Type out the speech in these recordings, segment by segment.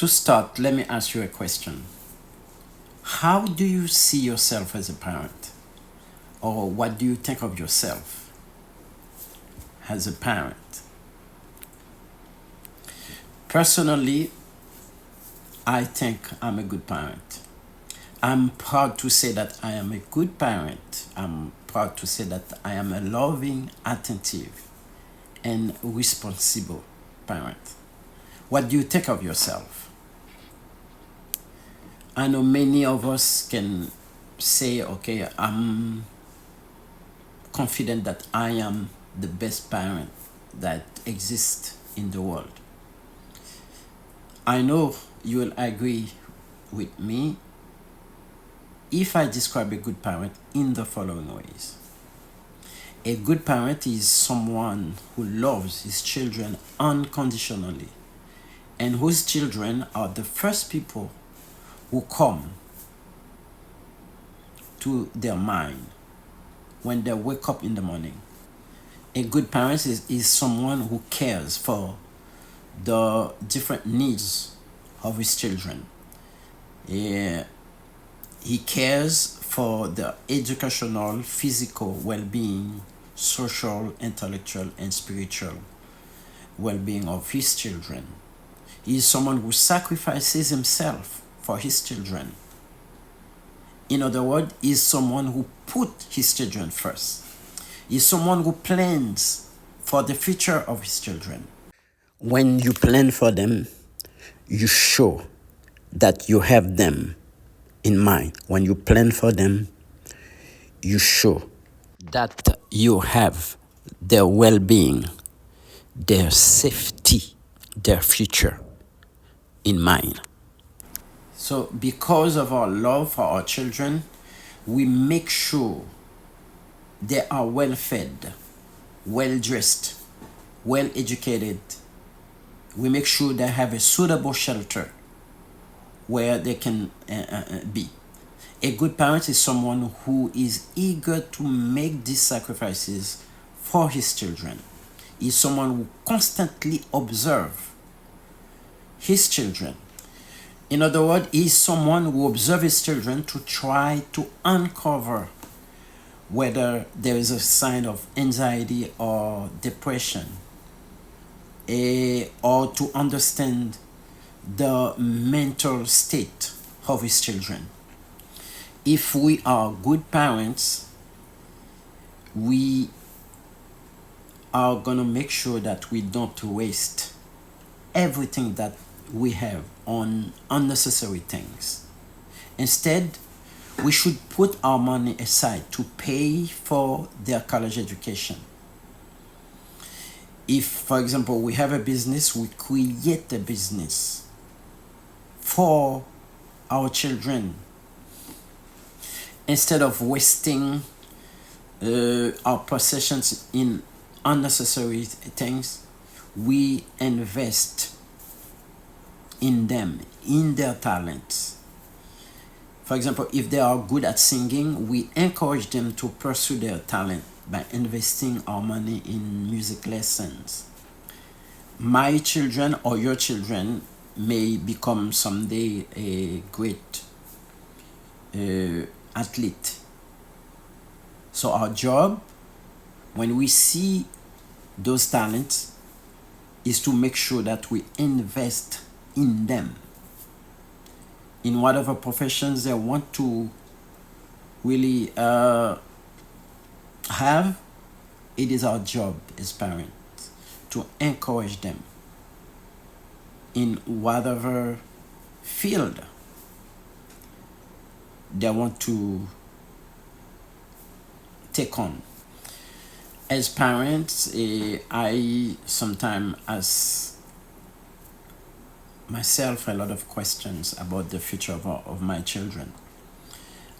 To start, let me ask you a question. How do you see yourself as a parent? Or what do you think of yourself as a parent? Personally, I think I'm a good parent. I'm proud to say that I am a good parent. I'm proud to say that I am a loving, attentive, and responsible parent. What do you think of yourself? I know many of us can say, okay, I'm confident that I am the best parent that exists in the world. I know you will agree with me if I describe a good parent in the following ways. A good parent is someone who loves his children unconditionally and whose children are the first people who come to their mind when they wake up in the morning. A good parent is someone who cares for the different needs of his children. He cares for the educational, physical well-being, social, intellectual, and spiritual well-being of his children. He is someone who sacrifices himself for his children. In other words, he is someone who put his children first. He is someone who plans for the future of his children. When you plan for them, you show that you have them in mind. When you plan for them, you show that you have their well-being, their safety, their future in mind. So because of our love for our children, we make sure they are well fed, well dressed, well educated. We make sure they have a suitable shelter where they can be. A good parent is someone who is eager to make these sacrifices for his children. He is someone who constantly observes his children. In other words, he is someone who observes his children to try to uncover whether there is a sign of anxiety or depression, or to understand the mental state of his children. If we are good parents, we are going to make sure that we don't waste everything that we have on unnecessary things. Instead, we should put our money aside to pay for their college education. If, for example, we have a business, we create a business for our children. Instead of wasting our possessions in unnecessary things, we invest in them, in their talents. For example, if they are good at singing, we encourage them to pursue their talent by investing our money in music lessons. My children or your children may become someday a great athlete. So our job, when we see those talents, is to make sure that we invest in them. In whatever professions they want to really have, it is our job as parents to encourage them in whatever field they want to take on. As parents, I sometimes ask myself a lot of questions about the future of my children.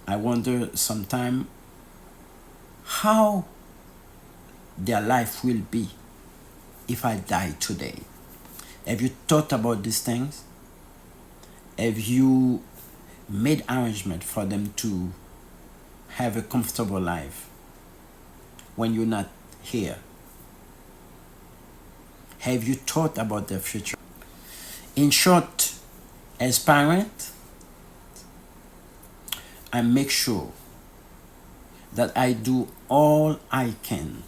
I wonder sometimes how their life will be if I die today. Have you thought about these things? Have you made arrangement for them to have a comfortable life when you're not here? Have you thought about their future? In short, As parent, I make sure that I do all I can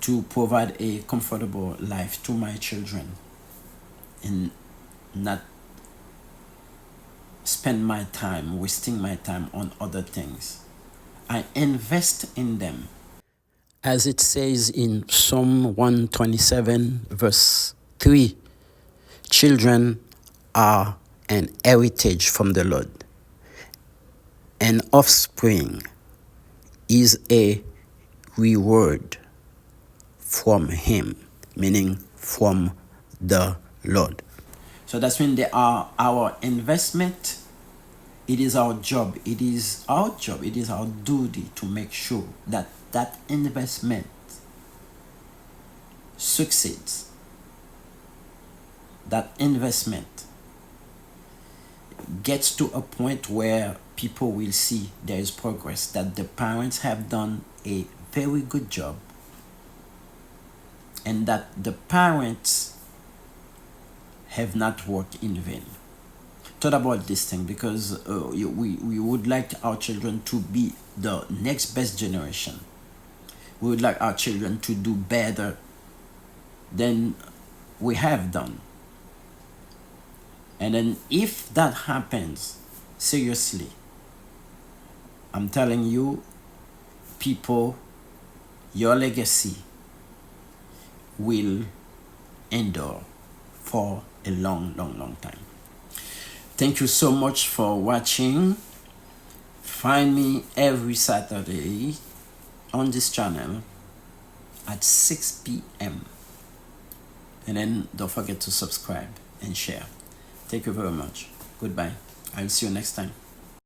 to provide a comfortable life to my children and not spend my time, wasting my time on other things. I invest in them. As it says in Psalm 127, verse 3, children are an heritage from the Lord, and offspring is a reward from Him, meaning from the Lord. So that's when they are our investment. It is our job, it is our duty to make sure that that investment succeeds. That investment gets to a point where people will see there is progress, that the parents have done a very good job, and that the parents have not worked in vain. Thought about this thing because we would like our children to be the next best generation. We would like our children to do better than we have done. And then if that happens, seriously, I'm telling you, people, your legacy will endure for a long, long, long time. Thank you so much for watching. Find me every Saturday on this channel at 6 p.m. And then don't forget to subscribe and share. Thank you very much. Goodbye. I'll see you next time.